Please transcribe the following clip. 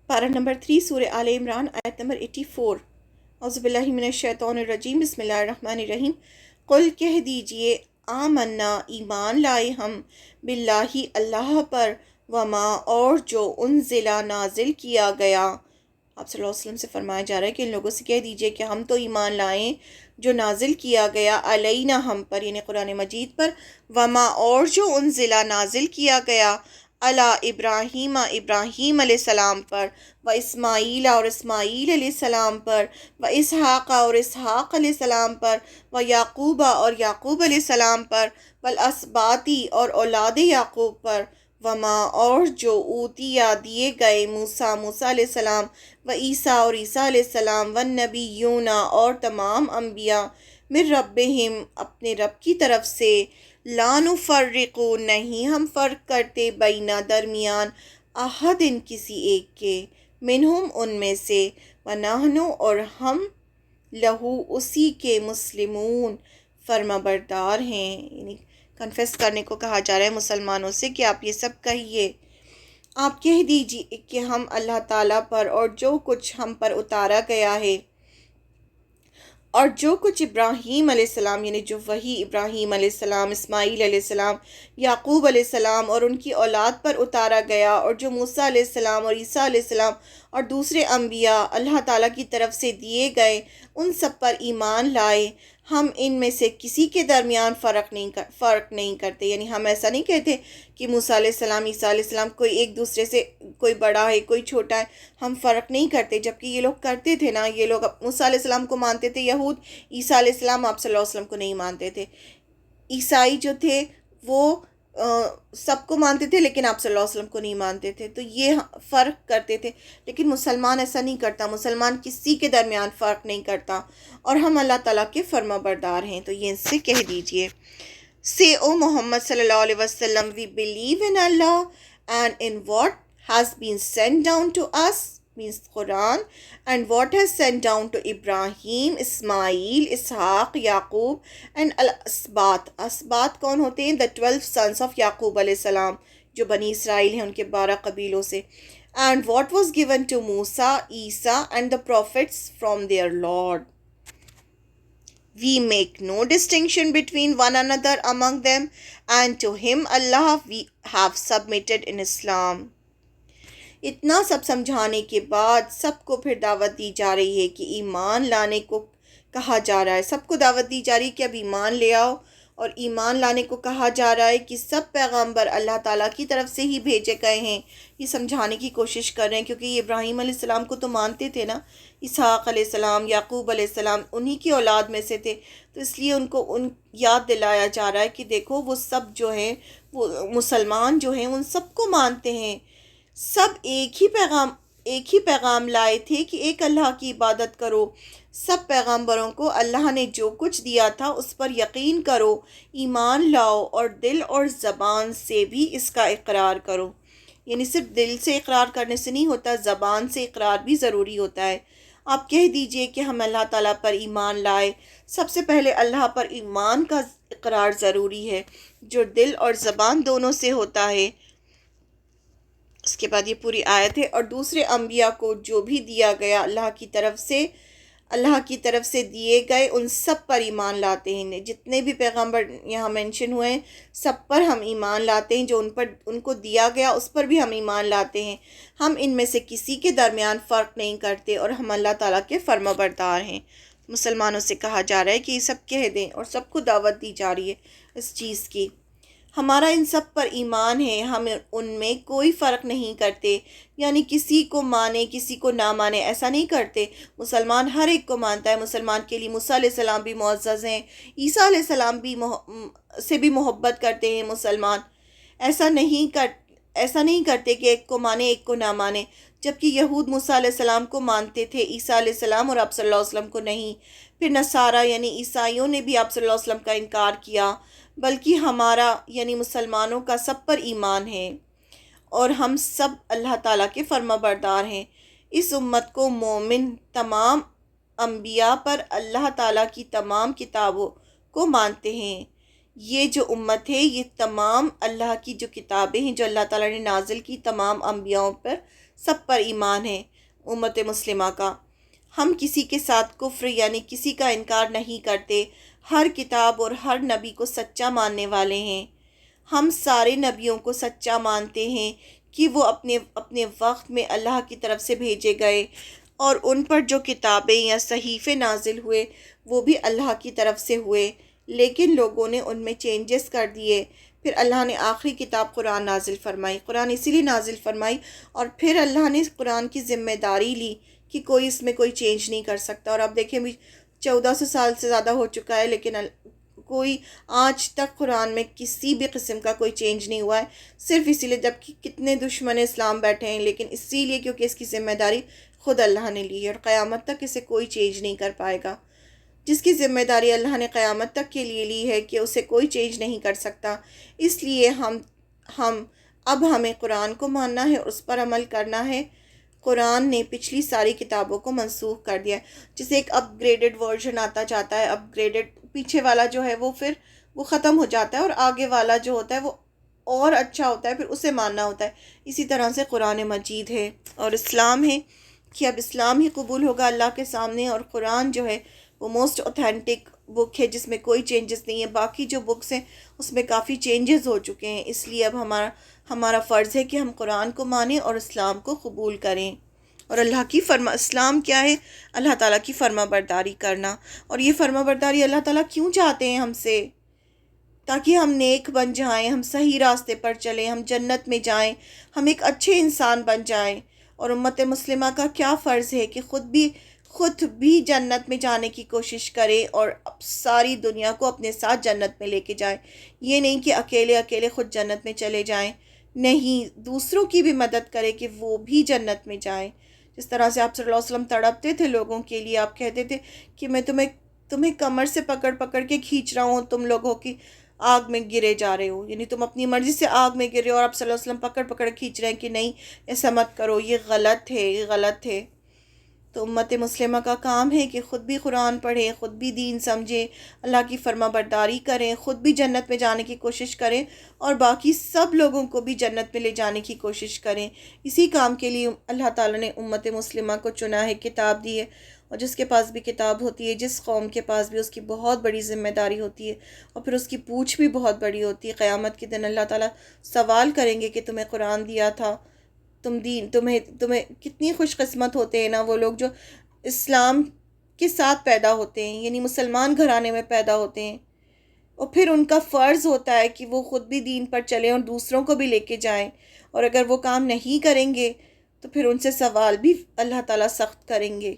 پارہ نمبر 3 سورہ آل عمران آیت نمبر 84۔ اعوذ باللہ من الشیطان الرجیم، بسم اللہ الرحمن الرحیم۔ قل کہہ دیجئے، آمنا ایمان لائے ہم، باللہ اللہ پر، وما اور جو انزلہ نازل کیا گیا۔ آپ صلی اللہ علیہ وسلم سے فرمایا جا رہا ہے کہ ان لوگوں سے کہہ دیجئے کہ ہم تو ایمان لائیں جو نازل کیا گیا علینا ہم پر، یعنی قرآن مجید پر، وما اور جو انزلہ نازل کیا گیا علی ابراہیم ابراہیم علیہ السلام پر، و اسماعیل اور اسماعیل علیہ السلام پر، و اسحاق اور اسحاق علیہ السلام پر، و یعقوب اور یعقوب علیہ السلام پر، والاسباطی اور اولاد یعقوب پر، وما اور جو اوتیا دیے گئے موسیٰ موسیٰ علیہ السلام، و عیسیٰ اور عیسیٰ علیہ السلام، والنبیون اور تمام انبیاء، من ربہم اپنے رب کی طرف سے، لا نفرق نہیں ہم فرق کرتے، بینہ درمیان، احد کسی ایک کے، منہم ان میں سے، ونحن اور ہم، لہو اسی کے، مسلمون فرما بردار ہیں۔ یعنی کنفیس کرنے کو کہا جا رہا ہے مسلمانوں سے کہ آپ یہ سب کہیے، آپ کہہ دیجیے کہ ہم اللہ تعالیٰ پر اور جو کچھ ہم پر اتارا گیا ہے، اور جو کچھ ابراہیم علیہ السلام، یعنی جو وحی ابراہیم علیہ السلام، اسماعیل علیہ السلام، یعقوب علیہ السلام اور ان کی اولاد پر اتارا گیا، اور جو موسیٰ علیہ السلام اور عیسیٰ علیہ السلام اور دوسرے انبیاء اللہ تعالیٰ کی طرف سے دیے گئے، ان سب پر ایمان لائے۔ ہم ان میں سے کسی کے درمیان فرق نہیں کرتے، یعنی ہم ایسا نہیں کہتے کہ موسیٰ علیہ السلام، عیسیٰ علیہ السلام کوئی ایک دوسرے سے، کوئی بڑا ہے کوئی چھوٹا ہے، ہم فرق نہیں کرتے، جبکہ یہ لوگ کرتے تھے نا۔ یہ لوگ موسیٰ علیہ السلام کو مانتے تھے یہود، عیسیٰ علیہ السلام آپ صلی اللہ علیہ وسلم کو نہیں مانتے تھے۔ عیسائی جو تھے وہ سب کو مانتے تھے لیکن آپ صلی اللہ علیہ وسلم کو نہیں مانتے تھے، تو یہ فرق کرتے تھے۔ لیکن مسلمان ایسا نہیں کرتا، مسلمان کسی کے درمیان فرق نہیں کرتا، اور ہم اللہ تعالیٰ کے فرما بردار ہیں۔ تو یہ ان سے کہہ دیجئے، say O Muhammad صلی اللہ علیہ وسلم, we believe in Allah and in what has been sent down to us, means Quran, and what has sent down to Ibrahim, Ismail, Ishaq, Yaqub and al-Asbat. Asbat کون ہوتے ہیں؟ the 12 sons of Yaqub علیہ السلام، جو بنی اسرائیل ہیں ان کے 12 قبیلوں سے. And what was given to Musa, Isa and the prophets from their Lord. We make no distinction between one another among them, and to him Allah we have submitted in Islam. اتنا سب سمجھانے کے بعد سب کو پھر دعوت دی جا رہی ہے کہ ایمان لانے کو کہا جا رہا ہے، سب کو دعوت دی جا رہی ہے کہ اب ایمان لے آؤ، اور ایمان لانے کو کہا جا رہا ہے کہ سب پیغمبر اللہ تعالیٰ کی طرف سے ہی بھیجے گئے ہیں۔ یہ سمجھانے کی کوشش کر رہے ہیں کیونکہ یہ ابراہیم علیہ السلام کو تو مانتے تھے نا، اسحاق علیہ السلام، یعقوب علیہ السلام انہی کی اولاد میں سے تھے، تو اس لیے ان کو یاد دلایا جا رہا ہے کہ دیکھو وہ سب جو ہیں، وہ مسلمان جو ہیں ان سب کو مانتے ہیں، سب ایک ہی پیغام لائے تھے کہ ایک اللہ کی عبادت کرو۔ سب پیغمبروں کو اللہ نے جو کچھ دیا تھا اس پر یقین کرو، ایمان لاؤ، اور دل اور زبان سے بھی اس کا اقرار کرو۔ یعنی صرف دل سے اقرار کرنے سے نہیں ہوتا، زبان سے اقرار بھی ضروری ہوتا ہے۔ آپ کہہ دیجئے کہ ہم اللہ تعالیٰ پر ایمان لائے۔ سب سے پہلے اللہ پر ایمان کا اقرار ضروری ہے، جو دل اور زبان دونوں سے ہوتا ہے۔ اس کے بعد یہ پوری آیت ہے، اور دوسرے انبیاء کو جو بھی دیا گیا اللہ کی طرف سے دیے گئے ان سب پر ایمان لاتے ہیں۔ جتنے بھی پیغمبر یہاں مینشن ہوئے ہیں سب پر ہم ایمان لاتے ہیں، جو ان کو دیا گیا اس پر بھی ہم ایمان لاتے ہیں۔ ہم ان میں سے کسی کے درمیان فرق نہیں کرتے، اور ہم اللہ تعالیٰ کے فرما بردار ہیں۔ مسلمانوں سے کہا جا رہا ہے کہ یہ سب کہہ دیں، اور سب کو دعوت دی جا رہی ہے اس چیز کی۔ ہمارا ان سب پر ایمان ہے، ہم ان میں کوئی فرق نہیں کرتے، یعنی کسی کو مانے کسی کو نہ مانے ایسا نہیں کرتے۔ مسلمان ہر ایک کو مانتا ہے، مسلمان کے لیے موسیٰ علیہ السلام بھی معزز ہیں، عیسیٰ علیہ السلام سے بھی محبت کرتے ہیں مسلمان۔ ایسا نہیں کرتے کہ ایک کو مانے ایک کو نہ مانے، جبکہ یہود موسیٰ علیہ السلام کو مانتے تھے، عیسیٰ علیہ السلام اور آپ صلی اللہ علیہ وسلم کو نہیں۔ پھر نصارہ یعنی عیسائیوں نے بھی آپ صلی اللہ علیہ وسلم کا انکار کیا، بلکہ ہمارا یعنی مسلمانوں کا سب پر ایمان ہے، اور ہم سب اللہ تعالیٰ کے فرما بردار ہیں۔ اس امت کو مومن تمام انبیاء پر اللہ تعالیٰ کی تمام کتابوں کو مانتے ہیں۔ یہ جو امت ہے یہ تمام اللہ کی جو کتابیں ہیں جو اللہ تعالیٰ نے نازل کی تمام انبیاءوں پر سب پر ایمان ہے امت مسلمہ کا۔ ہم کسی کے ساتھ کفر یعنی کسی کا انکار نہیں کرتے، ہر کتاب اور ہر نبی کو سچا ماننے والے ہیں۔ ہم سارے نبیوں کو سچا مانتے ہیں کہ وہ اپنے اپنے وقت میں اللہ کی طرف سے بھیجے گئے، اور ان پر جو کتابیں یا صحیفے نازل ہوئے وہ بھی اللہ کی طرف سے ہوئے، لیکن لوگوں نے ان میں چینجز کر دیے۔ پھر اللہ نے آخری کتاب قرآن نازل فرمائی۔ قرآن اسی لیے نازل فرمائی، اور پھر اللہ نے قرآن کی ذمہ داری لی کہ کوئی اس میں کوئی چینج نہیں کر سکتا۔ اور اب دیکھیں بھی 1400 سال سے زیادہ ہو چکا ہے، لیکن کوئی آج تک قرآن میں کسی بھی قسم کا کوئی چینج نہیں ہوا ہے، صرف اسی لیے جب کہ کتنے دشمن اسلام بیٹھے ہیں، لیکن اسی لیے کیونکہ اس کی ذمہ داری خود اللہ نے لی ہے، اور قیامت تک اسے کوئی چینج نہیں کر پائے گا۔ جس کی ذمہ داری اللہ نے قیامت تک کے لیے لی ہے کہ اسے کوئی چینج نہیں کر سکتا، اس لیے اب ہمیں قرآن کو ماننا ہے اور اس پر عمل کرنا ہے۔ قرآن نے پچھلی ساری کتابوں کو منسوخ کر دیا، جسے ایک اپ گریڈڈ ورژن آتا جاتا ہے، اپ گریڈڈ پیچھے والا جو ہے وہ ختم ہو جاتا ہے، اور آگے والا جو ہوتا ہے وہ اور اچھا ہوتا ہے، پھر اسے ماننا ہوتا ہے۔ اسی طرح سے قرآن مجید ہے اور اسلام ہے کہ اب اسلام ہی قبول ہوگا اللہ کے سامنے، اور قرآن جو ہے وہ موسٹ اوتھینٹک بک ہے جس میں کوئی چینجز نہیں ہے۔ باقی جو بکس ہیں اس میں کافی چینجز ہو چکے ہیں، اس لیے اب ہمارا فرض ہے کہ ہم قرآن کو مانیں اور اسلام کو قبول کریں۔ اور اللہ کی اسلام کیا ہے؟ اللہ تعالیٰ کی فرما برداری کرنا۔ اور یہ فرما برداری اللہ تعالیٰ کیوں چاہتے ہیں ہم سے؟ تاکہ ہم نیک بن جائیں، ہم صحیح راستے پر چلیں، ہم جنت میں جائیں، ہم ایک اچھے انسان بن جائیں۔ اور امت مسلمہ کا کیا فرض ہے کہ خود بھی جنت میں جانے کی کوشش کرے اور ساری دنیا کو اپنے ساتھ جنت میں لے کے جائے۔ یہ نہیں کہ اکیلے خود جنت میں چلے جائیں، نہیں، دوسروں کی بھی مدد کرے کہ وہ بھی جنت میں جائیں۔ جس طرح سے آپ صلی اللہ علیہ وسلم تڑپتے تھے لوگوں کے لیے، آپ کہتے تھے کہ میں تمہیں کمر سے پکڑ کے کھینچ رہا ہوں، تم لوگوں کی آگ میں گرے جا رہے ہو، یعنی تم اپنی مرضی سے آگ میں گر رہے ہو، اور آپ صلی اللہ علیہ وسلم پکڑ کھینچ رہے ہیں کہ نہیں، ایسا مت کرو، یہ غلط ہے۔ تو امت مسلمہ کا کام ہے کہ خود بھی قرآن پڑھیں، خود بھی دین سمجھیں، اللہ کی فرما برداری کریں، خود بھی جنت میں جانے کی کوشش کریں، اور باقی سب لوگوں کو بھی جنت میں لے جانے کی کوشش کریں۔ اسی کام کے لیے اللہ تعالیٰ نے امت مسلمہ کو چنا ہے، کتاب دی ہے، اور جس کے پاس بھی کتاب ہوتی ہے، جس قوم کے پاس بھی، اس کی بہت بڑی ذمہ داری ہوتی ہے، اور پھر اس کی پوچھ بھی بہت بڑی ہوتی ہے۔ قیامت کے دن اللہ تعالیٰ سوال کریں گے کہ تمہیں قرآن دیا تھا، تمہیں کتنی خوش قسمت ہوتے ہیں نا وہ لوگ جو اسلام کے ساتھ پیدا ہوتے ہیں، یعنی مسلمان گھرانے میں پیدا ہوتے ہیں، اور پھر ان کا فرض ہوتا ہے کہ وہ خود بھی دین پر چلیں اور دوسروں کو بھی لے کے جائیں، اور اگر وہ کام نہیں کریں گے تو پھر ان سے سوال بھی اللہ تعالیٰ سخت کریں گے۔